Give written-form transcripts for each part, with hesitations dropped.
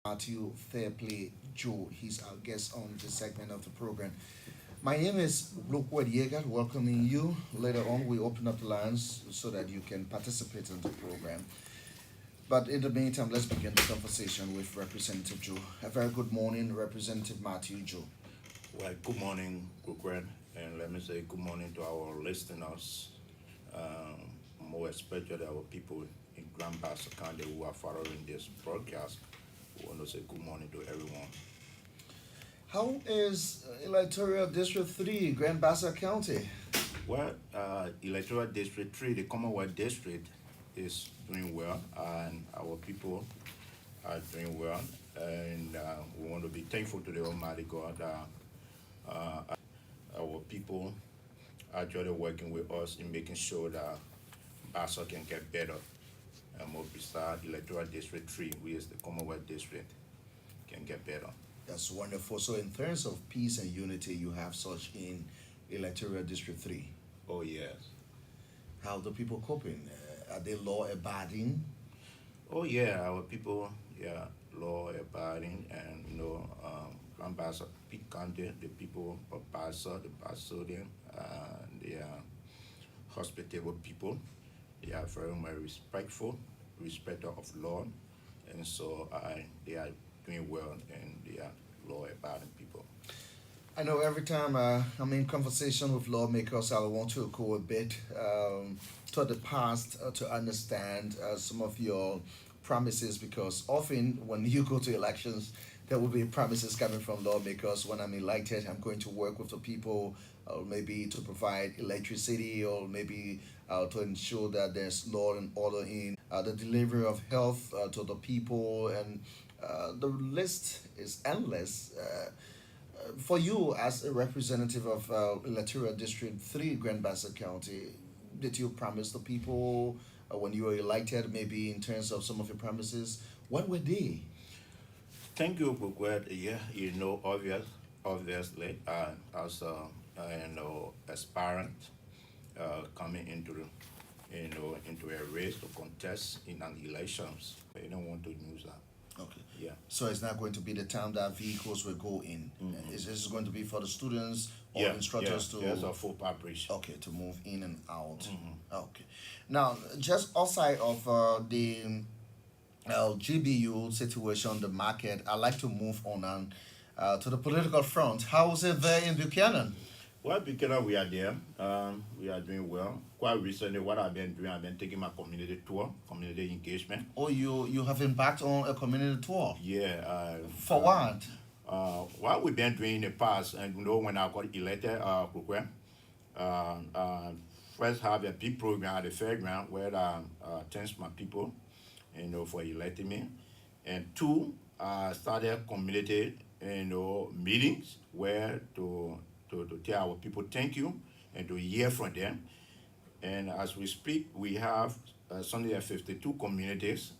Mathew Joe. He's our guest on this segment of the program. My name is Blockwood Yeager, welcoming you. Later on, we open up the lines so that you can participate in the program. But in the meantime, let's begin the conversation with Representative Joe. A very good morning, Representative Mathew Joe. Well, good morning, Gugren, and let me say good morning to our listeners, more especially our people in Grand Bassa County who are following this broadcast. We want to say good morning to everyone. How is electoral District 3, Grand Bassa County? Well, Electoral District 3, the Commonwealth District, is doing well, and our people are doing well, and we want to be thankful to the Almighty God that our people actually working with us in making sure that Bassa can get better. And more beside Electoral District 3, which is the Commonwealth District, can get better. That's wonderful. So, in terms of peace and unity, you have such in electoral District 3. Oh, yes. How do people coping? Are they law abiding? Oh, yeah, our people, yeah, law abiding, and Grand Bassa, Peak County, the people of Bassa, the Bassodian, they are hospitable people. They are very much respectful, respecter of law, and so they are doing well, and they are law-abiding people. I know every time I'm in conversation with lawmakers, I want to go a bit to the past to understand some of your promises because often when you go to elections, there will be promises coming from lawmakers. When I'm elected, I'm going to work with the people, maybe to provide electricity or maybe to ensure that there's law and order in the delivery of health to the people. And the list is endless. For you as a representative of electoral district 3 Grand Bassa County, did you promise the people when you were elected, maybe in terms of some of your promises, what were they? Thank you, Bukwet. Yeah, obviously, as aspirant coming into into a race to contest in an elections, I don't want to use that. Okay. Yeah. So it's not going to be the time that vehicles will go in. Is this going to be for the students or Yeah, yeah, instructors there's to a full preparation. okay to move in and out? Okay. Now, just outside of the GBU situation, the market, I like to move on to the political front. How's it there in Buchanan? Well, because we are there, we are doing well. Quite recently, what I've been doing, I've been taking my community tour, community engagement. Oh, you have embarked on a community tour. Yeah. For what? What we've been doing in the past, and when I got elected, uh, uh, first have a big program at the fairground where I thanks my people, for electing me, and two, I started community, meetings where to tell our people thank you and to hear from them. And as we speak, we have something like 52 communities,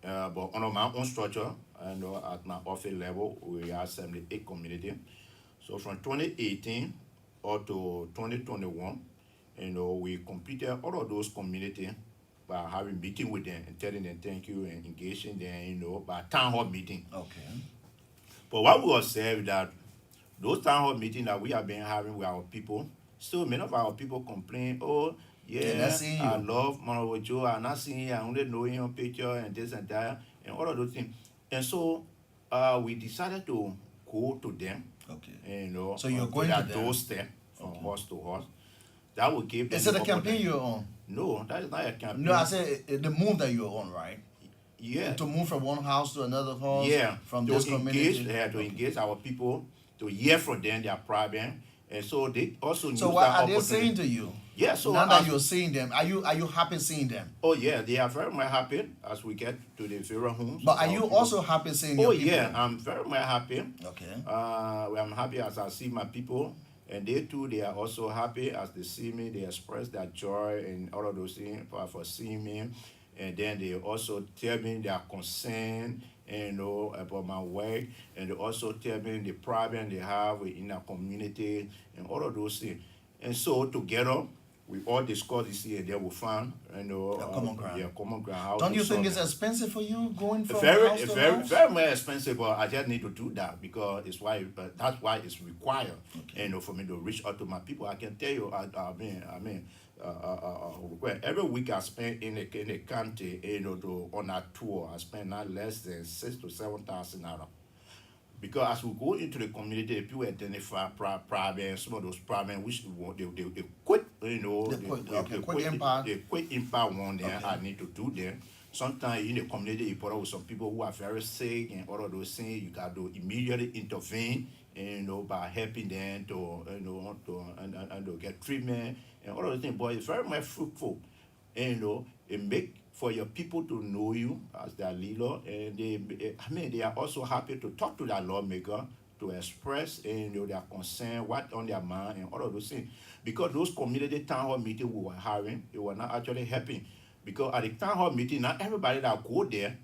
but under my own structure, at my office level, we have 78 communities. So from 2018 up to 2021, we completed all of those communities by having meeting with them and telling them thank you and engaging them, by town hall meeting. Okay. But what we observed that those town hall meetings that we have been having with our people, still many of our people complain, oh, They're not yeah, seeing I you. love Mathew Joe, I'm not seeing you, I only know him on picture and this and that, and all of those things. And so we decided to go to them, Okay. So you're to going their to them. doorstep from Okay. horse to horse. That will give them Is it the a campaign opportunity. you're on? No, that is not a campaign. No, I said the move that you're on, right? Yeah, To move from one house to another house. yeah, From to this engage, community. to engage our people, to hear from them their problem, and so they also use So what that are they saying opportunity. to you? Yeah, so Now that you're seeing them, are you happy seeing them? oh yeah, they are very much happy as we get to the funeral homes. But are our you people- also happy seeing Oh your people? yeah, I'm very much happy. Okay. I'm happy as I see my people, and they too, they are also happy as they see me. They express their joy and all of those things for seeing me, and then they also tell me their concern, about my work, and they also tell me the problem they have in our community and all of those things. And so together, we all discuss this here, then we find, common ground. yeah, common ground. How Don't to you think solve it's it. expensive for you going from Very, house to very, house? very much expensive, but I just need to do that because it's why. That's why it's required. For me to reach out to my people. I can tell you, every week I spend in the county, on a tour, I spend not less than $6,000 to $7,000. Because as we go into the community, people identify problems, some of those problems which they quit, Quick impact. the quick impact one there Okay. I need to do there. Sometimes in the community you put up with some people who are very sick and all of those things, you got to immediately intervene, by helping them to and to get treatment and all of those things. But it's very much fruitful. It make for your people to know you as their leader, and they are also happy to talk to their lawmaker to express their concern, what on their mind, and all of those things. Because those community town hall meetings we were having, it was not actually helping. Because at the town hall meeting, not everybody that go there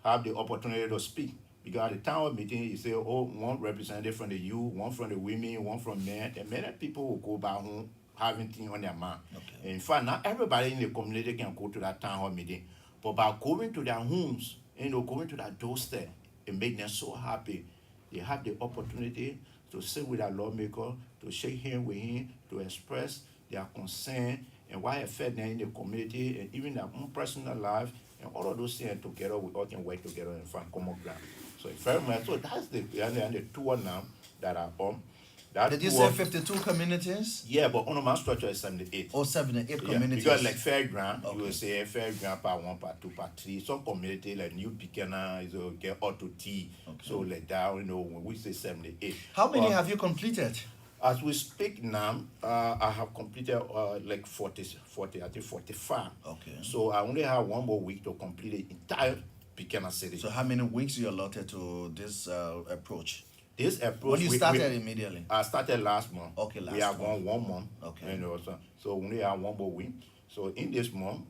have the opportunity to speak. Because at the town hall meeting, you say, one representative from the youth, one from the women, one from men, and many people will go back home having things on their mind. Okay. In fact, not everybody in the community can go to that town hall meeting. But by going to their homes, going to their doorstep, it makes them so happy. They have the opportunity to sit with their lawmaker, to shake hands with him, to express their concern and why it affect them in the community and even their own personal life, and all of those things together, we all can work together and find common ground. So it's very much, so that's the tour now that are on. That Did you tour, say 52 communities? yeah, but on my structure is 78. Or 78 Yeah, communities? because like fairground, you Okay. will say fairground part 1, part 2, part 3. Some community like New Buchanan is get auto T. So like that, when we say 78. How many But have you completed? as we speak now, I have completed like 40, I think 45. Okay. So I only have 1 more week to complete the entire Buchanan city. So how many weeks you allotted to this approach? This approach, When you started immediately? I started last month. Okay, We last have gone 1 month. Okay. So we only have 1 more week. So in this month,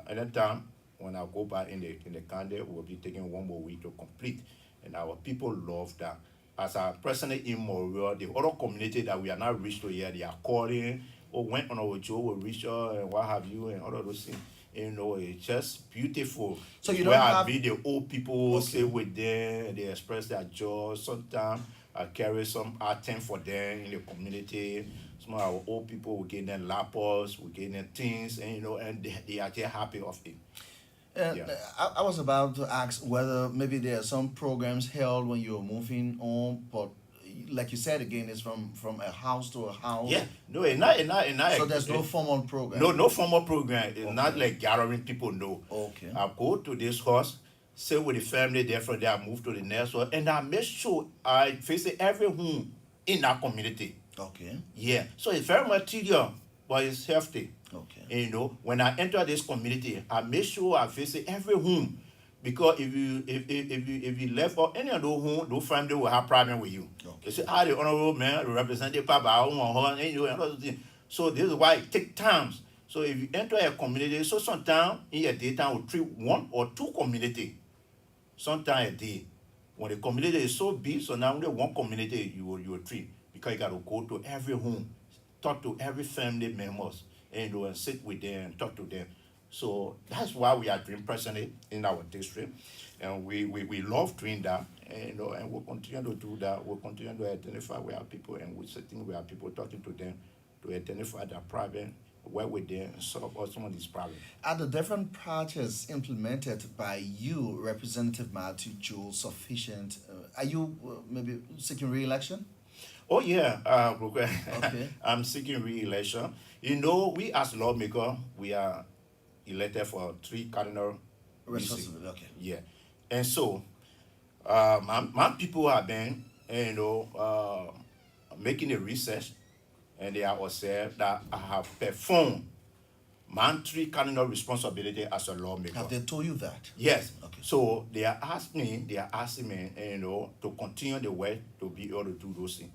anytime when I go back in the county, we'll be taking 1 more week to complete. And our people love that. As a president in Montreal, the other community that we are not reached to yet, they are calling, when on our Joe will reach her and what have you, and all of those things. It's just beautiful. So you where don't I have- meet the old people, Okay. sit with them, and they express their joy. Sometimes I carry some item for them in the community. Some of our old people will give them laptops, we give them things, and they are just happy of it. Yeah. I was about to ask whether maybe there are some programs held when you're moving on, but like you said again, it's from a house to a house. Yeah, no, it's not. So there's no formal program. No formal program. It's not like gathering people. No. Okay. I go to this house, sit with the family there. From there, I move to the next one, and I make sure I visit every home in that community. Okay. Yeah. So it's very much tedious, but it's healthy. Okay. And, when I enter this community, I make sure I visit every home. Because if you left out any of those homes, those family will have problem with you. Okay. They say, the honorable man, the representative, Papa, I want her, and all those things. So this is why it takes time. So if you enter a community, so sometimes in your daytime will treat 1 or 2 community, sometimes a day. When the community is so big, so now only 1 community you will treat, because you got to go to every home, talk to every family members, and sit with them and talk to them. So that's why we are doing personally in our district, and we love doing that, and we'll continue to do that. We'll continue to identify with our people, and we're sitting with our people, talking to them to identify their problem, work with them, and solve some of these problems. Are the different projects implemented by you, Representative Mathew Joe, sufficient? Are you maybe seeking re-election? Oh yeah, Okay. I'm seeking re-election. We as lawmaker, we are elected for 3 cardinal Responsibility. Okay. Yeah, and so my people have been, making the research, and they are observed that I have performed my 3 cardinal responsibility as a lawmaker. Have they told you that? Yes. Okay. So they are asking me, to continue the work to be able to do those things.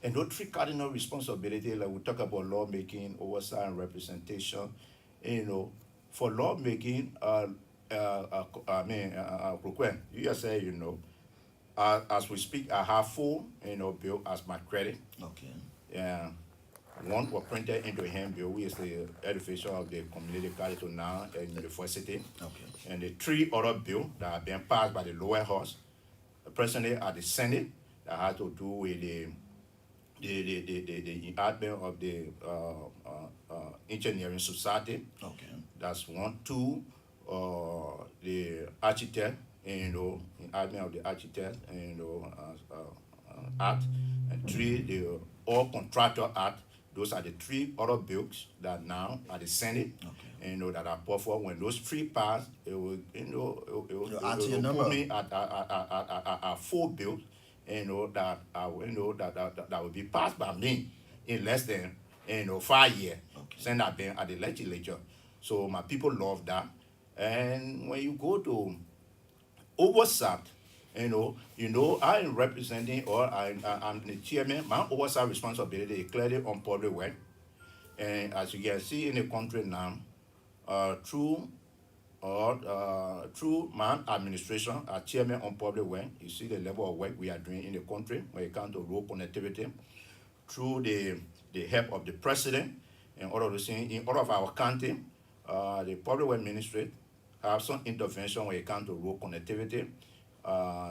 And those 3 cardinal responsibilities, like we talk about lawmaking, oversight, and representation, for lawmaking, you just say, as we speak, I have 4, bill as my credit. Okay. Yeah. One was printed into handbill, which is the edification of the community college to now and university. Okay. And the 3 other bills that have been passed by the lower house, presently at the Senate, that has to do with the enactment of the engineering society. Okay. That's 1. 2, the architect, enactment of the architect, act. And 3, the all contractor act. Those are the 3 other bills that now at the Senate, that are put forward. When those 3 pass, it will, it will put me at 4 bills, that will be passed by me in less than 5 years. Since I've been at the legislature, so my people love that. And when you go to oversight, I am representing, or I'm the chairman. My oversight responsibility is clearly on public work. And as you can see in the country now, through my administration, as chairman on public work, you see the level of work we are doing in the country when it comes to road connectivity. Through the help of the president and all of those things, in all of our county, the public work ministry have some intervention when it comes to road connectivity.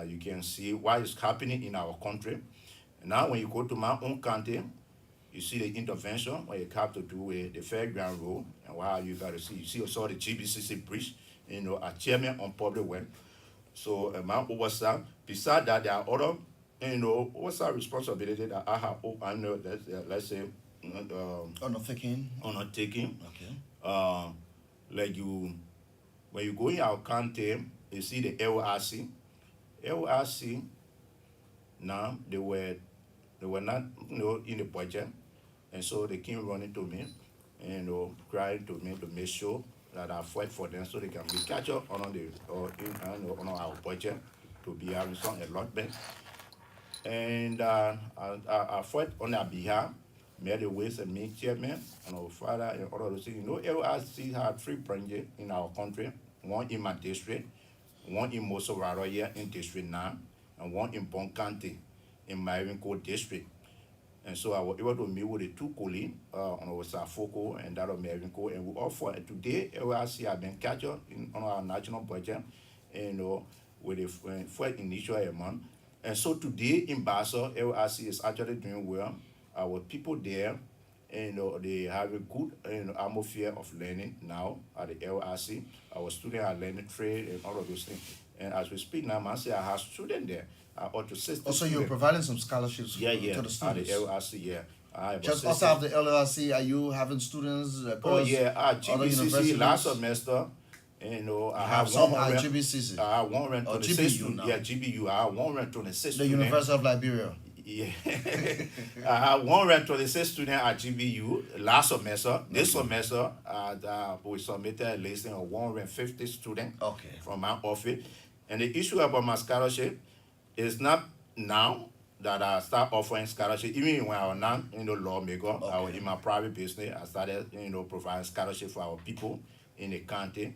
You can see what is happening in our country. Now, when you go to my own county, you see the intervention when it have to do with the fairground road, and what you got to see. You see also the GBCC bridge, a chairman on public work. So, my oversight. Besides that, there are other, oversight responsibility that I have. I know that, let's say, Undertaking. Okay. Like when you go in our county, you see the LRC. LRC, now they were not in the budget, and so they came running to me, crying to me to make sure that I fight for them so they can be catch up on on our budget to be having some allotment. And I fight on their behalf, made the ways and mean chairman and our father and all of those things. LRC had 3 branches in our country, 1 in my district, 1 in Mosoraro here in District 9, and 1 in Bon County in Marinco District. And so I was able to meet with the 2 colleagues on our Safoko and that of Marinco, and we all fought. And today, LRC have been catch up on our national budget, with the first initial amount. And so today in Bassa, LRC is actually doing well. Our people there, they have a good atmosphere of learning now at the LRC. Our students are learning trade and all of those things. And as we speak now, I say I have students there. Up to 60 Also, you're providing some scholarships to the students. At the LRC, yeah. Just outside of the LRC, are you having students? GBCC last semester, I have some one at GBCC. I have 126 students. Yeah, GBU. I have 126 The University of Liberia. Yeah. I have 126 students at GBU last semester. This semester, we submitted a listing of 150 students from my office. And the issue about my scholarship is not now that I start offering scholarship. Even when I was not, lawmaker, I was in my private business. I started, providing scholarship for our people in the county.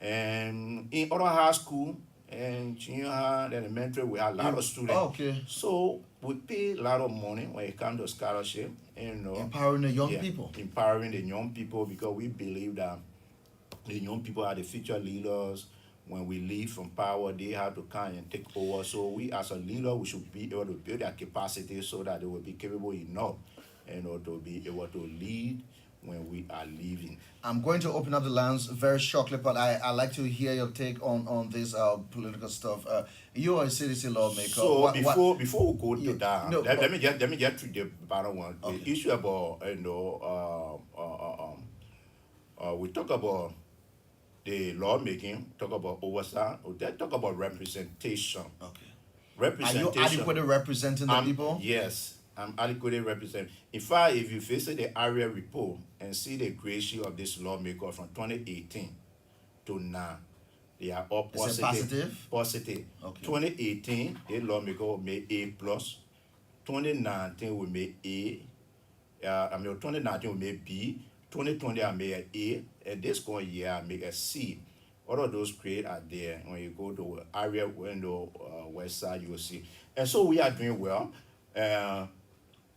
And in other high school and junior high, elementary, we have a lot of students. So we pay a lot of money when it comes to scholarship. Empowering the young people. Empowering the young people, because we believe that the young people are the future leaders. When we leave from power, they have to come and take over. So we as a leader, we should be able to build their capacity so that they will be capable enough, to be able to lead when we are leaving. I'm going to open up the lines very shortly, but I'd like to hear your take on this political stuff. You are a CDC lawmaker. So before we go to that, let me get to the bottom one. The issue about we talk about the lawmaking, talk about oversight, or then talk about representation. Representation. Are you adequately representing the people? Yes, I'm adequately representing. In fact, if you visit the area report and see the ratio of this lawmaker from 2018 to now, they are all positive. Positive. 2018, the lawmaker made A plus. 2019 we made A. 2019 we made B. 2020 I made an A, and this current year I make a C. All of those grades are there. When you go to area window west side, you will see. And so we are doing well.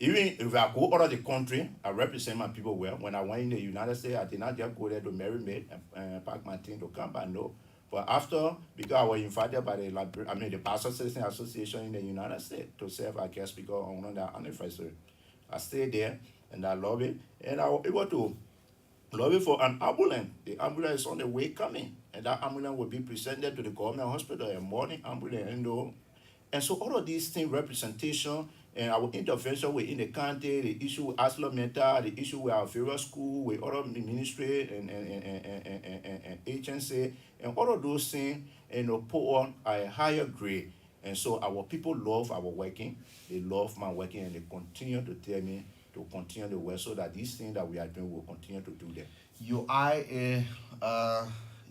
Even if I go out of the country, I represent my people well. When I went in the United States, I did not just go there to marry me and pack my thing to come back, no. But after, because I was invited by the Bassa Citizen Association in the United States to serve as guest speaker on one of their anniversary. I stayed there and I love it. And I was able to lobby for an ambulance. The ambulance is on the way coming. And that ambulance will be presented to the government hospital, a morning ambulance, and so all of these things, representation and our intervention within the county, the issue with mental, the issue with our various school, with other ministry and agency, and all of those things, put on a higher grade. And so our people love our working, they love my working, and they continue to tell me to continue the work so that these things that we are doing will continue to do them.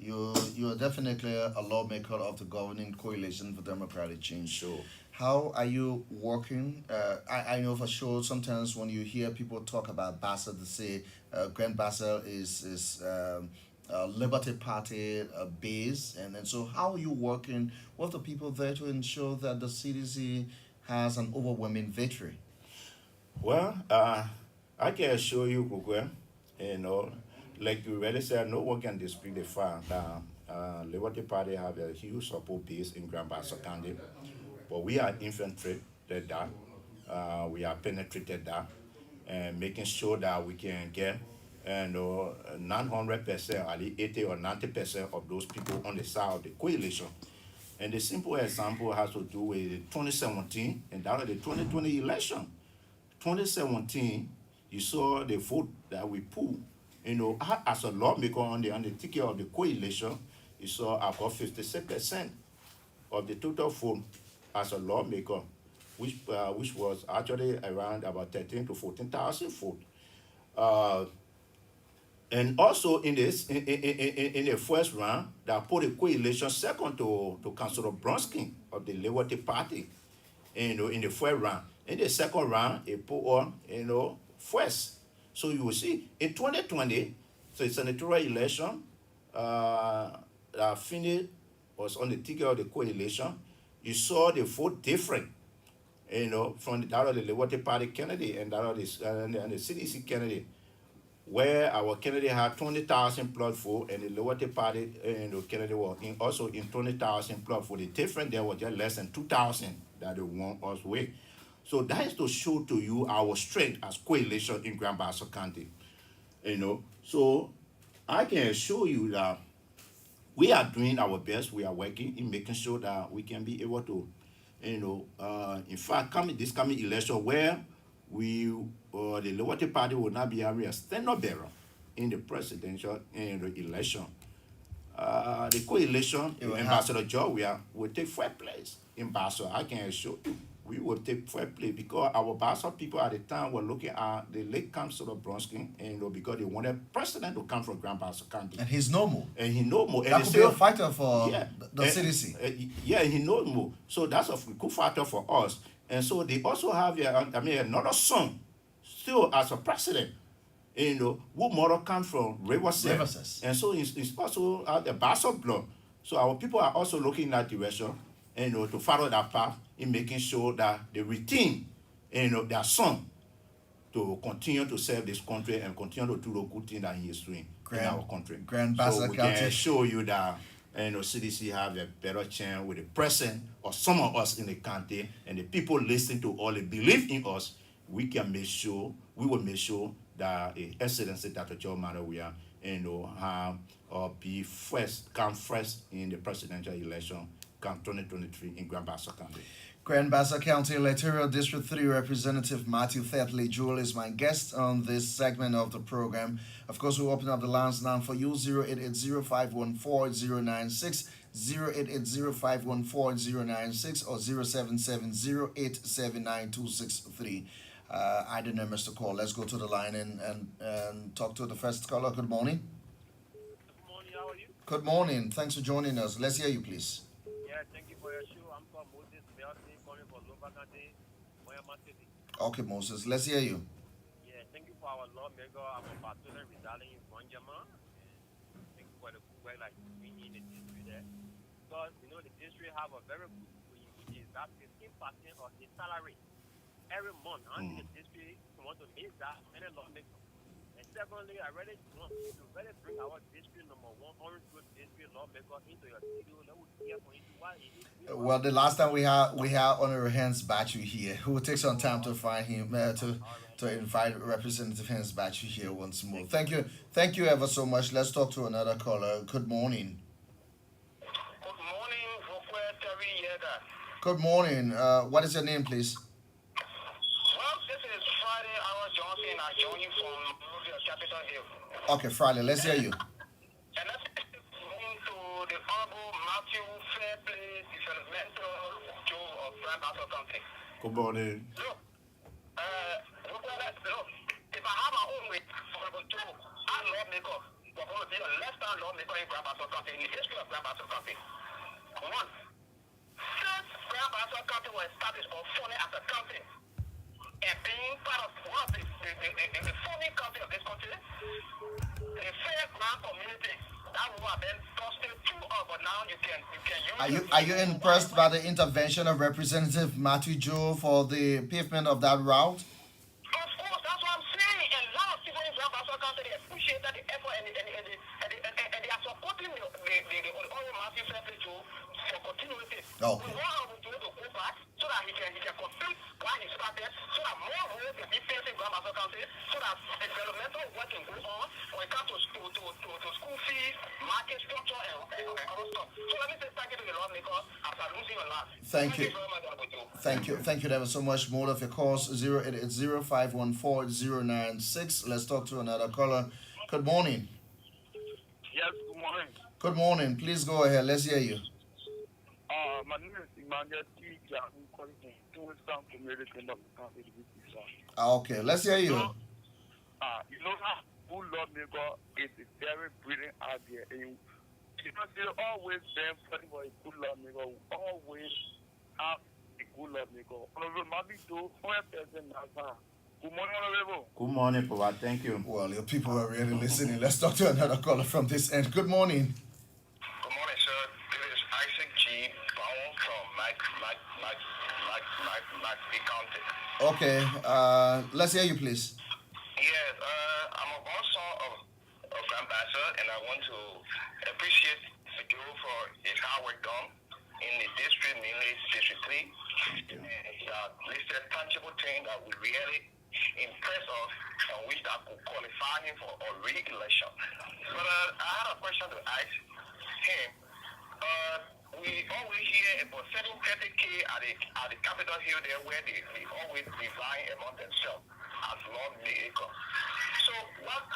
You're definitely a lawmaker of the governing coalition for democratic change. Sure. How are you working? I know for sure sometimes when you hear people talk about Bassa, they say Grand Bassa is Liberty Party base, and so how are you working with the people there to ensure that the CDC has an overwhelming victory? Well, I can assure you, Kukwe, like you already said, no one can dispute the fact that Liberty Party have a huge support base in Grand Bassa County, but we are infiltrated that, we are penetrated that, and making sure that we can get 900%, at least 80 or 90% of those people on the side of the coalition. And the simple example has to do with 2017 and that of the 2020 election. 2017, you saw the vote that we pulled. As a lawmaker on the ticket of the coalition, you saw I got 56% of the total vote as a lawmaker, which was actually around about 13 to 14,000 votes. And also in the first round, that put the coalition second to Councillor Bronsky of the Liberty Party, in the first round. In the second round, it put on, first. So you will see, in 2020, so it's senatorial election, that Finney was on the ticket of the coalition. You saw the vote different, from that of the Liberty Party candidate and that of the CDC candidate, where our candidate had 20,000 plus vote and the Liberty Party candidate was also in 20,000 plus vote. The difference there was just less than 2,000 that they won us with. So that is to show to you our strength as coalition in Grand Bassa County. So I can assure you that we are doing our best. We are working in making sure that we can be able to, in fact, this coming election where the Liberty Party will not be having a stand-up bearer in the presidential election. The coalition, Ambassador Joe, will take first place in Bassa. I can assure you, we will take first place because our Bassa people at the time were looking at the late Councillor Bronsky, because they wanted president to come from Grand Bassa County. And he's no more. And he no more. That could be a fighter for the CDC. He no more. So that's a good factor for us. And so they also have another son still as a president, who mother comes from Riverside. And so it's also the Bassa blood. So our people are also looking in that direction, to follow that path in making sure that they retain, their son to continue to serve this country and continue to do the good thing that he is doing in our country. Grand Bassa so we County. Can show you that CDC have a better chance with the president or some of us in the county, and the people listening to all, they believe in us. We will make sure that the Excellency Dr. Joe Mano we are, have be first, come first in the presidential election, come 2023 in Grand Bassa County. Grand Bassa County Electoral District 3 Representative Mathew Joe is my guest on this segment of the program. Of course, we'll open up the lines now for you, 0880-514-096, 0880-514-096, or 0770-879-263. Either numbers to call. Let's go to the line and talk to the first caller. Good morning. Good morning, how are you? Good morning. Thanks for joining us. Let's hear you, please. Yeah, thank you for your show. I'm from Moses Melton, calling from Lobagande, Moyama City. Okay, Moses, let's hear you. Yeah, thank you for our lawmaker, our Batola residing in Bonjama. Thank you for the good work like we in the district there. Because, the district have a very good, which is that 15% of the salary every month. I think the district want to miss that many lawmakers. And secondly, I really want you to really bring our district number one, Orange Grove district lawmaker into your studio. Let us hear from you why he is doing Well, the last time we had Honorable Hans Batchu here, who will take some time to find him all right. to invite Representative Hans Batchu here once more. Thank you ever so much. Let's talk to another caller. Good morning. Good morning, Vokwe Terry Yeda. Good morning. What is your name, please? Well, this is Friday, Aaron Johnson. I join you from Monrovia, Capitol Hill. Okay, Friday. Let's hear you. And that's to the Honorable Mathew Fairplay, Developmental Joe of Grand Bassa County. Good morning. Look, look, if I have my own way, Honorable Joe, I'm lawmaker. We're going to be a left-hand lawmaker in Grand Bassa County, in the history of Grand Bassa County. One, since Grand Bassa County was established or funded as a county, and being part of one of the funding county of this country, the fairground community, that would have been busted through up, but now you can use Are you impressed by the intervention of Representative Mathew Joe for the pavement of that route? Of course, that's what I'm saying. And a lot of people in Grand Bassa County, they appreciate that the effort and they are supporting the Honorable Mathew Fairplay Joe for continuity. Okay. We want Honorable Joe to go back so that he can complete what he started, so that more roads can be built in Grand Bassa County, so that developmental work can go on when it comes to school fees, market structure, and other stuff. So let me say thank you to the lawmaker as I lose your last. Thank you. very much, Honorable Joe. Thank you ever so much. More of your calls 0880-514-096. Let's talk to another caller. Good morning. Yes, good morning. Good morning. Please go ahead. Let's hear you. My name is Emmanuel T. I'm calling from Townstown Community Kingdom County, sir. Okay, let's hear you. You know how good lawmaker is a very brilliant idea. And you know, they always been fighting for a good lawmaker. We always have a good lawmaker. Honorable Mathew Joe, former President Nasa. Good morning, Honorable. Good morning, Papa. Thank you. Well, your people are really listening. Let's talk to another caller from this end. Good morning. Good morning, sir. This is Isaac G. Brown from Mac County. Okay, let's hear you, please. Yes, I'm a born son of Grand Bassa, and I want to appreciate Joe for his hard work done in the district, mainly District 3. And he has listed tangible things that will really impress us and which that could qualify him for a re-election. But I had a question to ask him. We always hear about 30K at the Capitol Hill there where they always divide among themselves as lawmaker. So what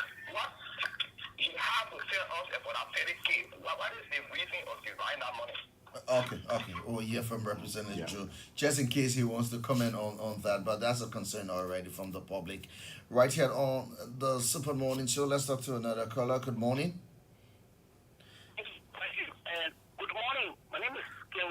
you have to tell us about that 30K? What is the reason of dividing that money? Okay. We'll hear from Representative Joe, just in case he wants to comment on that, but that's a concern already from the public. Right here on the Super Morning Show, let's talk to another caller. Good morning.